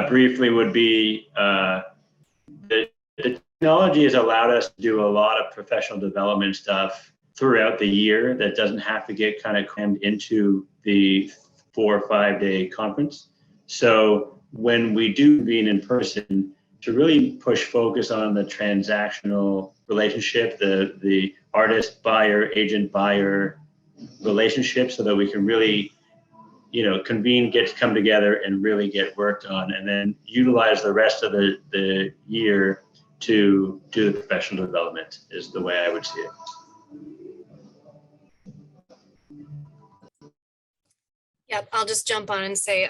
briefly would be the technology has allowed us to do a lot of professional development stuff throughout the year that doesn't have to get kind of crammed into the 4 or 5 day conference. So when we do being in person, to really push focus on the transactional relationship, the artist buyer, agent buyer relationship, so that we can really, convene, get to come together and really get worked on, and then utilize the rest of the year to do the professional development is the way I would see it. Yep, I'll just jump on and say,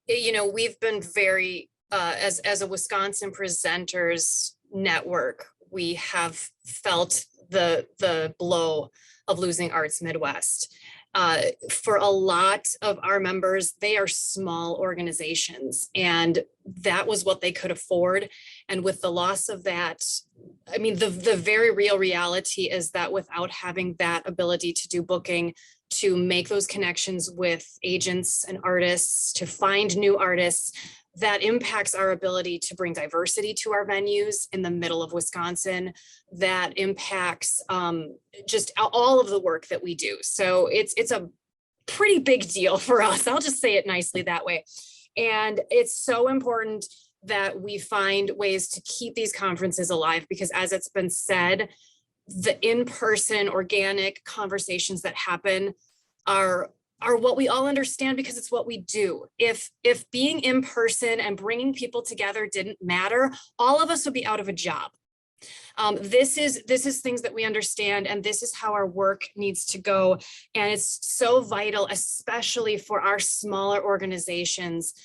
we've been very, as a Wisconsin presenters network, we have felt the blow of losing Arts Midwest. For a lot of our members, they are small organizations, and that was what they could afford. And with the loss of that, I mean, the very real reality is that without having that ability to do booking, to make those connections with agents and artists, to find new artists, that impacts our ability to bring diversity to our venues in the middle of Wisconsin. That impacts just all of the work that we do. So it's a pretty big deal for us. I'll just say it nicely that way. And it's so important that we find ways to keep these conferences alive, because as it's been said, the in-person organic conversations that happen are what we all understand, because it's what we do. If being in person and bringing people together didn't matter, all of us would be out of a job. This is things that we understand, and this is how our work needs to go. And it's so vital, especially for our smaller organizations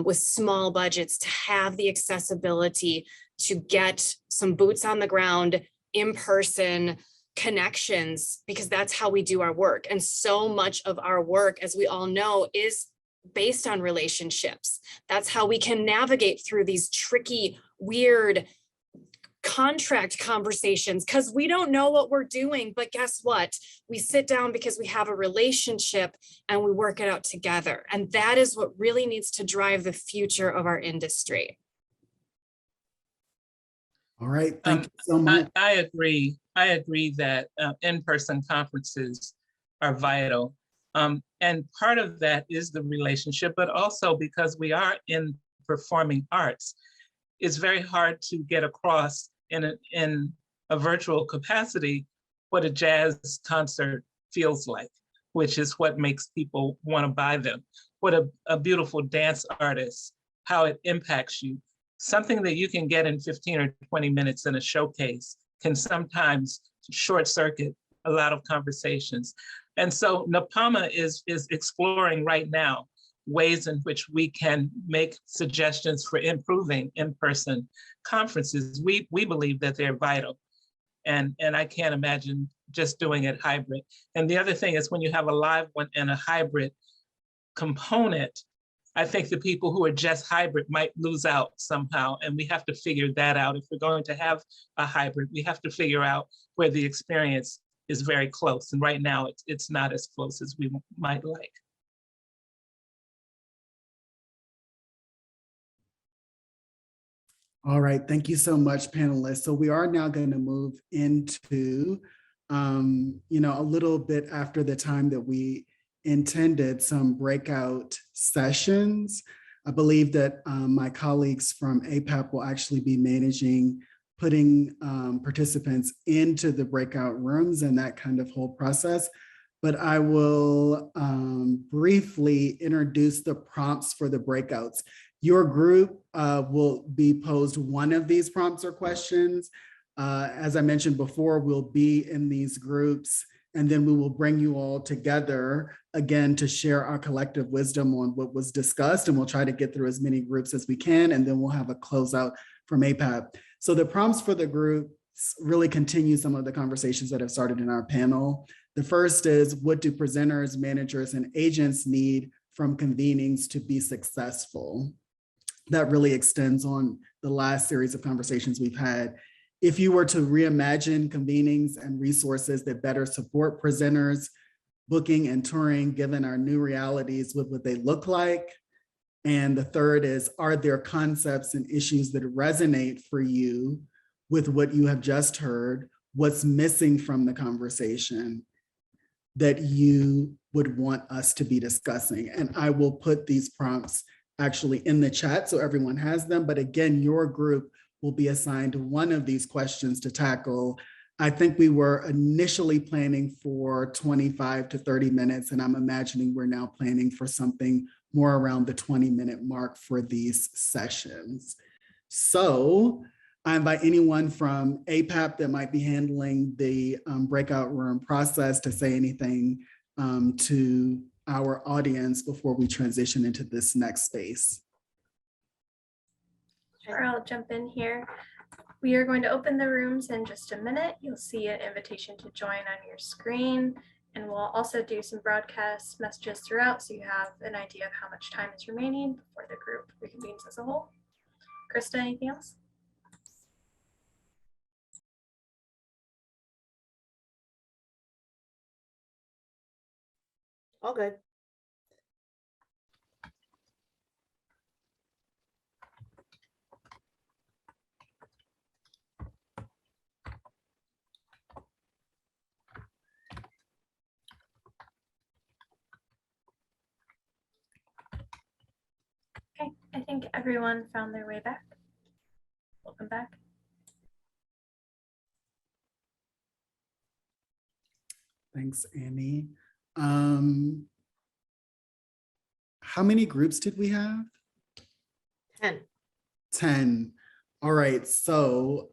with small budgets, to have the accessibility to get some boots on the ground, in-person connections, because that's how we do our work. And so much of our work, as we all know, is based on relationships. That's how we can navigate through these tricky, weird contract conversations, because we don't know what we're doing. But guess what? We sit down because we have a relationship and we work it out together. And that is what really needs to drive the future of our industry. All right, thank you so much. I agree that in-person conferences are vital. And part of that is the relationship, but also because we are in performing arts, it's very hard to get across in a virtual capacity what a jazz concert feels like, which is what makes people want to buy them. What a beautiful dance artist, how it impacts you. Something that you can get in 15 or 20 minutes in a showcase can sometimes short circuit a lot of conversations. And so NAPAMA is exploring right now ways in which we can make suggestions for improving in-person conferences. We believe that they're vital. And I can't imagine just doing it hybrid. And the other thing is, when you have a live one and a hybrid component, I think the people who are just hybrid might lose out somehow, and we have to figure that out. If we're going to have a hybrid, we have to figure out where the experience is very close. And right now, it's not as close as we might like. All right, thank you so much, panelists. So we are now going to move into, a little bit after the time that we intended, some breakout sessions. I believe that my colleagues from APAP will actually be managing putting participants into the breakout rooms and that kind of whole process. But I will briefly introduce the prompts for the breakouts. Your group will be posed one of these prompts or questions. As I mentioned before, we'll be in these groups And then we will bring you all together again to share our collective wisdom on what was discussed. And we'll try to get through as many groups as we can. And then we'll have a closeout from APAP. So the prompts for the group really continue some of the conversations that have started in our panel. The first is, what do presenters, managers, and agents need from convenings to be successful? That really extends on the last series of conversations we've had. If you were to reimagine convenings and resources that better support presenters, booking and touring, given our new realities, what would they look like? And the third is, are there concepts and issues that resonate for you with what you have just heard? What's missing from the conversation that you would want us to be discussing? And I will put these prompts actually in the chat so everyone has them. But again, your group will be assigned one of these questions to tackle. I think we were initially planning for 25 to 30 minutes, and I'm imagining we're now planning for something more around the 20-minute mark for these sessions. So I invite anyone from APAP that might be handling the breakout room process to say anything to our audience before we transition into this next space. Sure, I'll jump in here. We are going to open the rooms in just a minute. You'll see an invitation to join on your screen, and we'll also do some broadcast messages throughout so you have an idea of how much time is remaining before the group reconvenes as a whole. Krista, anything else? All good. Okay, I think everyone found their way back. Welcome back. Thanks, Annie. How many groups did we have? 10. 10. All right, so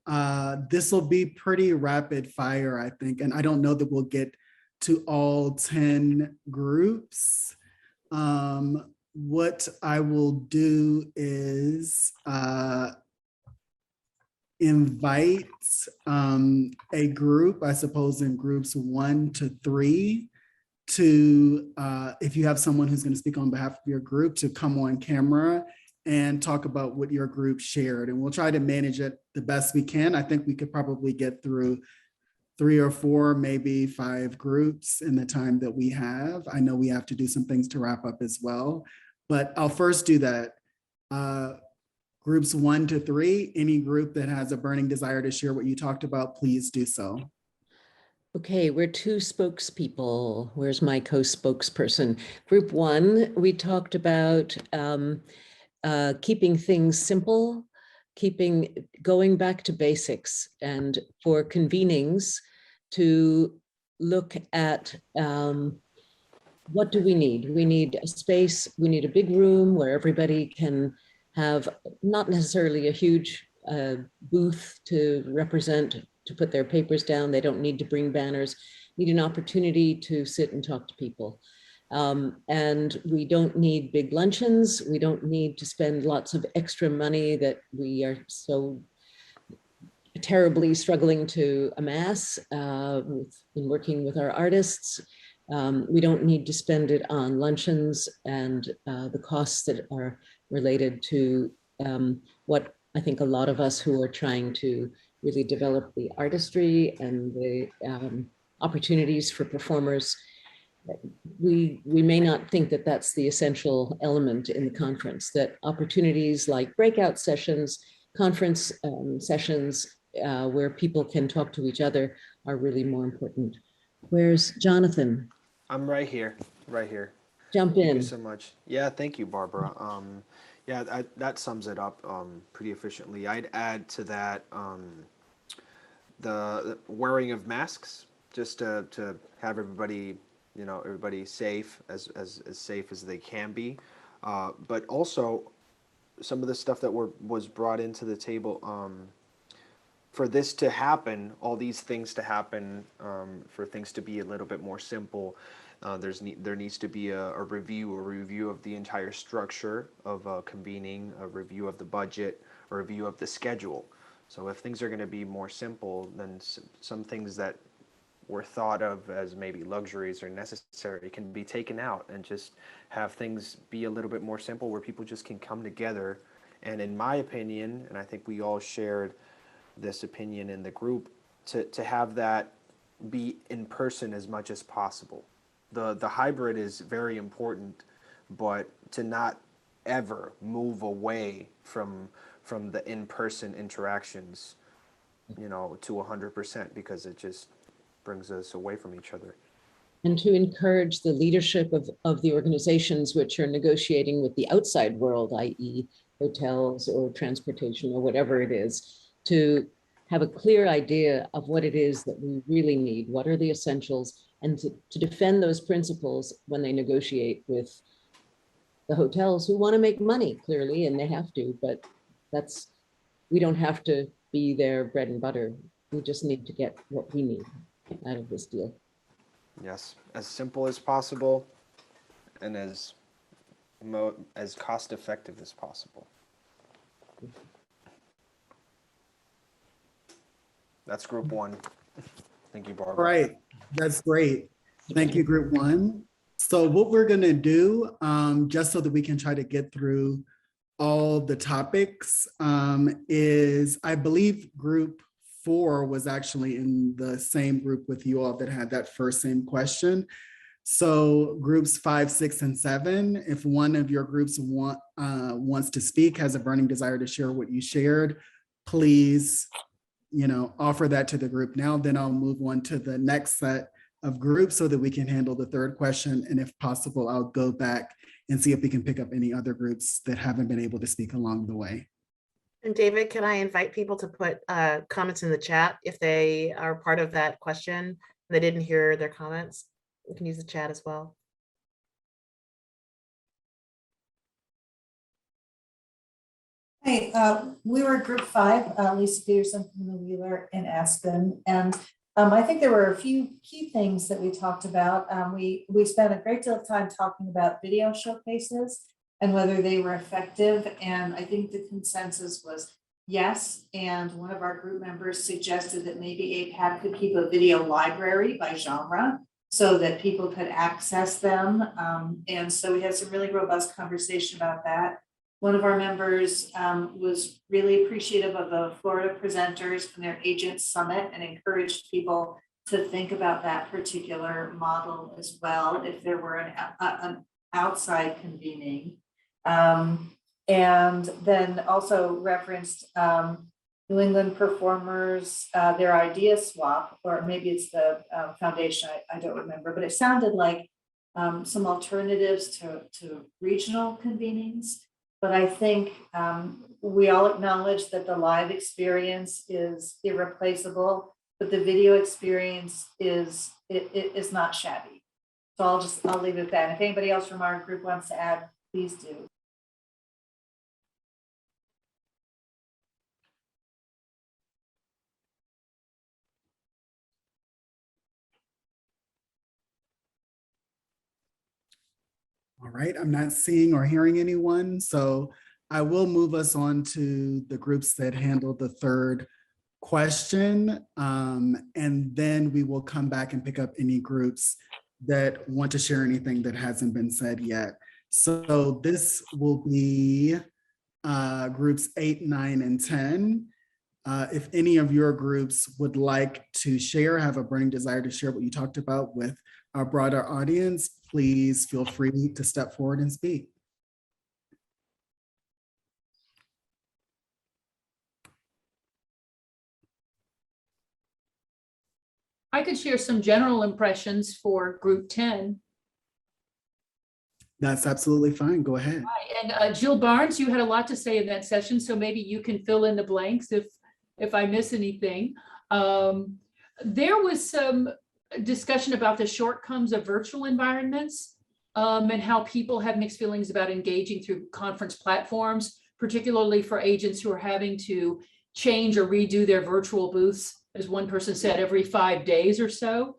this will be pretty rapid fire, I think, and I don't know that we'll get to all 10 groups. What I will do is invite a group, I suppose in groups 1 to 3, to, if you have someone who's going to speak on behalf of your group, to come on camera and talk about what your group shared. And we'll try to manage it the best we can. I think we could probably get through 3 or 4, maybe 5 groups in the time that we have. I know we have to do some things to wrap up as well, but I'll first do that. Groups 1 to 3, any group that has a burning desire to share what you talked about, please do so. Okay, we're 2 spokespeople. Where's my co-spokesperson? Group 1, we talked about keeping things simple, going back to basics, and for convenings to look at what do we need? We need a space, we need a big room where everybody can have not necessarily a huge booth to represent, to put their papers down. They don't need to bring banners, need an opportunity to sit and talk to people. And we don't need big luncheons. We don't need to spend lots of extra money that we are so terribly struggling to amass in working with our artists. We don't need to spend it on luncheons and the costs that are related to what I think a lot of us who are trying to really develop the artistry and the opportunities for performers, we may not think that that's the essential element in the conference, that opportunities like breakout sessions, conference sessions where people can talk to each other are really more important. Where's Jonathan? I'm right here, right here. Jump in. Thank you so much. Yeah, thank you, Barbara. Yeah, that sums it up pretty efficiently. I'd add to that the wearing of masks, just to have everybody, everybody safe, as safe as they can be. But also some of the stuff that was brought into the table for this to happen, all these things to happen, for things to be a little bit more simple, there needs to be a review of the entire structure of convening, a review of the budget, a review of the schedule. So if things are going to be more simple, then some things that were thought of as maybe luxuries or necessary can be taken out, and just have things be a little bit more simple where people just can come together. And in my opinion, and I think we all shared this opinion in the group, to have that be in person as much as possible. The hybrid is very important, but to not ever move away from the in-person interactions, you know, to 100%, because it just brings us away from each other. And to encourage the leadership of the organizations which are negotiating with the outside world, i.e. hotels or transportation or whatever it is, to have a clear idea of what it is that we really need, what are the essentials, and to defend those principles when they negotiate with the hotels who want to make money, clearly, and they have to, but we don't have to be their bread and butter. We just need to get what we need out of this deal. Yes, as simple as possible, and as cost effective as possible. That's group one. Thank you, Barbara. All right, that's great. Thank you, group one. So what we're gonna do, just so that we can try to get through all the topics, is I believe group 4 was actually in the same group with you all that had that first same question. So groups 5, 6, and 7, if one of your groups wants to speak, has a burning desire to share what you shared, please, you know, offer that to the group now. Then I'll move on to the next set of groups so that we can handle the third question. And if possible, I'll go back and see if we can pick up any other groups that haven't been able to speak along the way. And David, can I invite people to put comments in the chat if they are part of that question and they didn't hear their comments? We can use the chat as well. Hey, we were group 5, Lisa Peterson from the Wheeler in Aspen, and I think there were a few key things that we talked about. We spent a great deal of time talking about video showcases and whether they were effective, and I think the consensus was yes. And one of our group members suggested that maybe APAP could keep a video library by genre so that people could access them. And so we had some really robust conversation about that. One of our members was really appreciative of the Florida presenters and their agent summit and encouraged people to think about that particular model as well if there were an outside convening. And then also referenced New England Performers, their idea swap, or maybe it's the foundation, I don't remember, but it sounded like some alternatives to regional convenings. But I think we all acknowledge that the live experience is irreplaceable, but the video experience is not shabby. So I'll leave it at that. If anybody else from our group wants to add, please do. All right, I'm not seeing or hearing anyone, so I will move us on to the groups that handle the third question, and then we will come back and pick up any groups that want to share anything that hasn't been said yet. So this will be groups 8, 9, and 10. If any of your groups would like to share, have a burning desire to share what you talked about with our broader audience, please feel free to step forward and speak. I could share some general impressions for group 10. That's absolutely fine. Go ahead. And Jill Barnes, you had a lot to say in that session, so maybe you can fill in the blanks if I miss anything. There was some discussion about the shortcomings of virtual environments and how people have mixed feelings about engaging through conference platforms, particularly for agents who are having to change or redo their virtual booths, as one person said, every 5 days or so.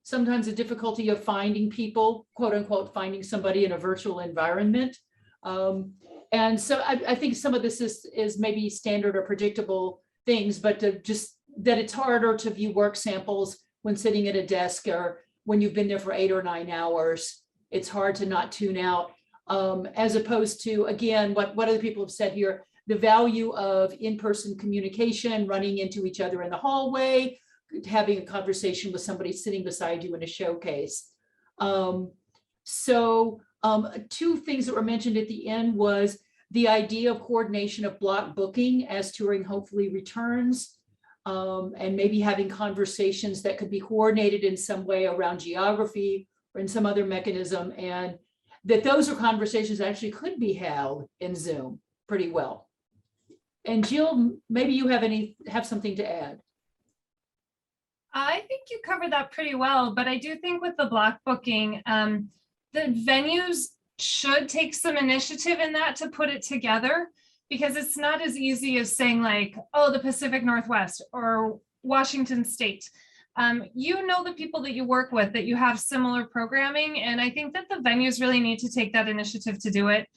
Sometimes the difficulty of finding people, quote unquote, finding somebody in a virtual environment. And so I think some of this is maybe standard or predictable things, but just that it's harder to view work samples when sitting at a desk or when you've been there for 8 or 9 hours. It's hard to not tune out, as opposed to, again, what other people have said here, the value of in-person communication, running into each other in the hallway, having a conversation with somebody sitting beside you in a showcase. Two things that were mentioned at the end was the idea of coordination of block booking as touring hopefully returns, and maybe having conversations that could be coordinated in some way around geography or in some other mechanism, and that those are conversations that actually could be held in Zoom pretty well. And Jill, maybe you have something to add. I think you covered that pretty well, but I do think with the block booking, the venues should take some initiative in that to put it together, because it's not as easy as saying like, oh, the Pacific Northwest or Washington State. You know the people that you work with, that you have similar programming, and I think that the venues really need to take that initiative to do it.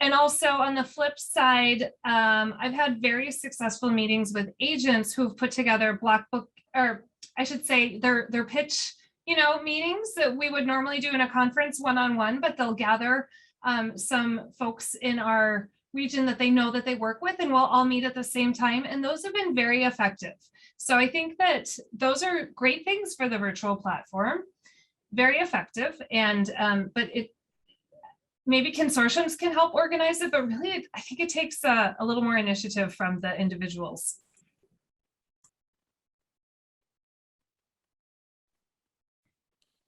And also on the flip side, I've had very successful meetings with agents who've put together block book, or I should say their pitch, meetings that we would normally do in a conference one-on-one, but they'll gather some folks in our region that they know that they work with, and we'll all meet at the same time. And those have been very effective. So I think that those are great things for the virtual platform, very effective. And but maybe consortiums can help organize it, but really, I think it takes a little more initiative from the individuals.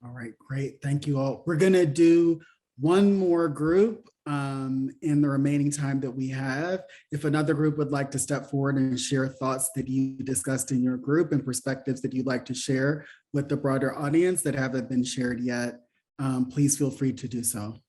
All right, great. Thank you all. We're going to do one more group in the remaining time that we have. If another group would like to step forward and share thoughts that you discussed in your group and perspectives that you'd like to share with the broader audience that haven't been shared yet, please feel free to do so.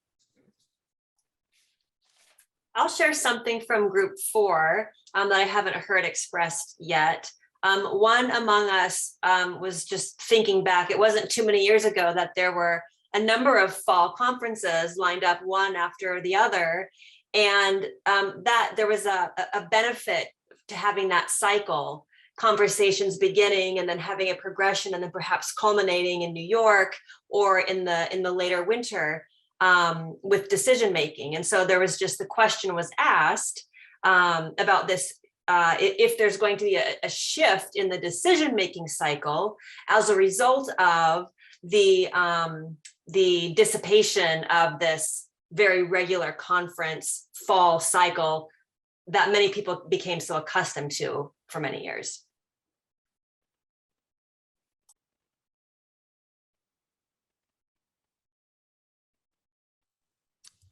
I'll share something from group 4 that I haven't heard expressed yet. One among us was just thinking back, it wasn't too many years ago that there were a number of fall conferences lined up one after the other. And that there was a benefit to having that cycle, conversations beginning and then having a progression and then perhaps culminating in New York or in the later winter. With decision making. And so there was just, the question was asked about this, if there's going to be a shift in the decision making cycle as a result of the dissipation of this very regular conference fall cycle that many people became so accustomed to for many years.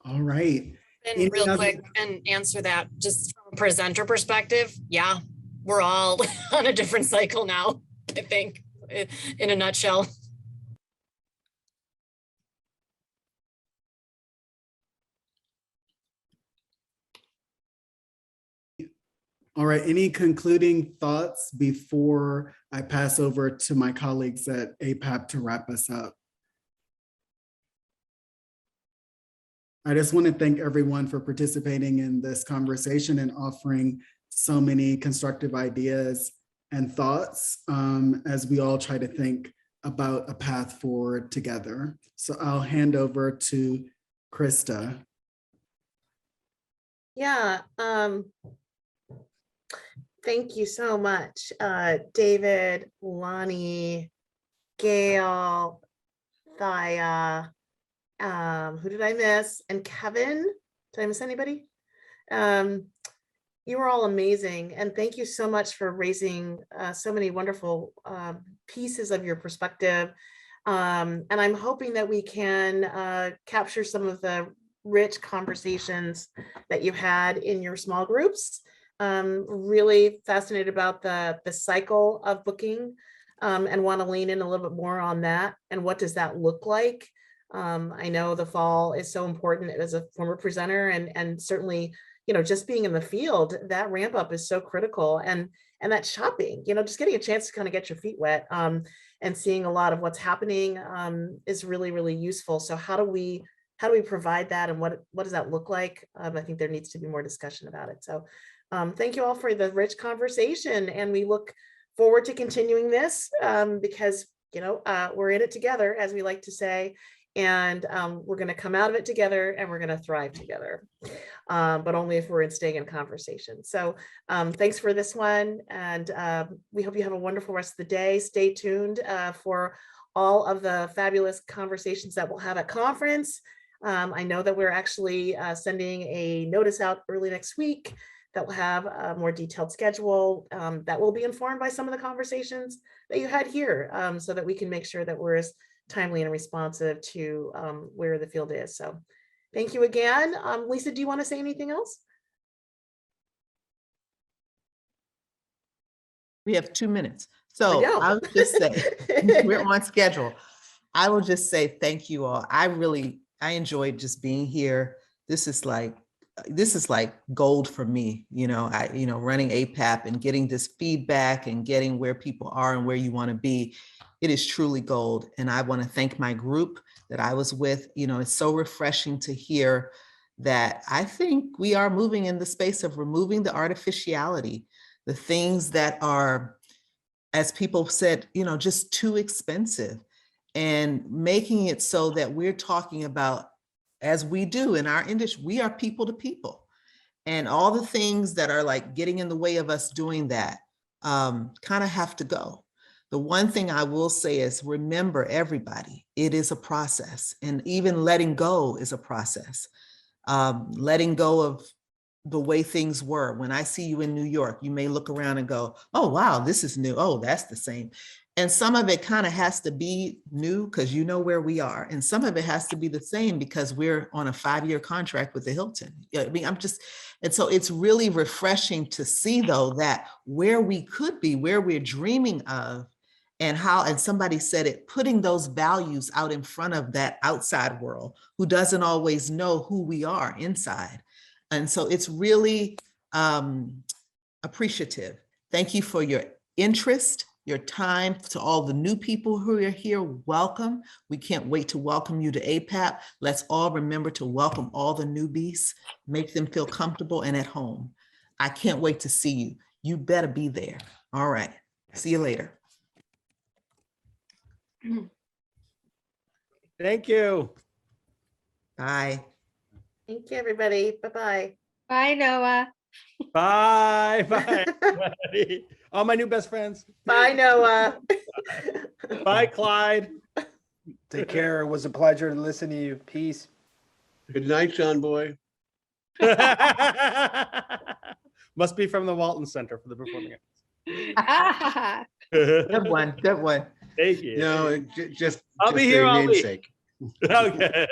All right. And real quick and answer that just from a presenter perspective. Yeah, we're all on a different cycle now, I think, in a nutshell. All right, any concluding thoughts before I pass over to my colleagues at APAP to wrap us up? I just want to thank everyone for participating in this conversation and offering so many constructive ideas and thoughts as we all try to think about a path forward together. So I'll hand over to Krista. Yeah, thank you so much, David, Lonnie, Gail, Thaya, who did I miss? And Kevin, did I miss anybody? You were all amazing. And thank you so much for raising so many wonderful pieces of your perspective. And I'm hoping that we can capture some of the rich conversations that you had in your small groups. Really fascinated about the cycle of booking and want to lean in a little bit more on that. And what does that look like? I know the fall is so important as a former presenter, and certainly just being in the field, that ramp up is so critical. And that shopping, just getting a chance to kind of get your feet wet and seeing a lot of what's happening is really, really useful. So how do we provide that, and what does that look like? I think there needs to be more discussion about it. So thank you all for the rich conversation, and we look forward to continuing this because we're in it together, as we like to say, and we're going to come out of it together, and we're going to thrive together, but only if we're staying in conversation. So thanks for this one, and we hope you have a wonderful rest of the day. Stay tuned for all of the fabulous conversations that we'll have at conference. I know that we're actually sending a notice out early next week that will have a more detailed schedule that will be informed by some of the conversations that you had here, so that we can make sure that we're as timely and responsive to where the field is. So thank you again. Lisa, do you want to say anything else? We have 2 minutes. So I'll just say, we're on schedule. I will just say thank you all. I enjoyed just being here. This is like gold for me, running APAP and getting this feedback and getting where people are and where you want to be. It is truly gold. And I want to thank my group that I was with. It's so refreshing to hear that I think we are moving in the space of removing the artificiality, the things that are, as people said, just too expensive, and making it so that we're talking about, as we do in our industry, we are people to people, and all the things that are like getting in the way of us doing that kind of have to go. The one thing I will say is, remember, everybody, it is a process, and even letting go is a process. Letting go of the way things were. When I see you in New York, you may look around and go, oh, wow, this is new. Oh, that's the same. And some of it kind of has to be new because you know where we are. And some of it has to be the same because we're on a 5-year contract with the Hilton. I mean, and so it's really refreshing to see, though, that where we could be, where we're dreaming of, and somebody said it, putting those values out in front of that outside world who doesn't always know who we are inside. And so it's really appreciative. Thank you for your interest, your time. To all the new people who are here, welcome. We can't wait to welcome you to APAP. Let's all remember to welcome all the newbies, make them feel comfortable and at home. I can't wait to see you. You better be there. All right. See you later. Thank you. Bye. Thank you, everybody. Bye-bye. Bye, Noah. Bye. Bye. Everybody. All my new best friends. Bye, Noah. Bye, Clyde. Take care. It was a pleasure to listen to you. Peace. Good night, John Boy. Must be from the Walton Center for the Performing Ah. Arts. Good one. Good one. Thank you. No, just I'll be here a all week. namesake. Okay.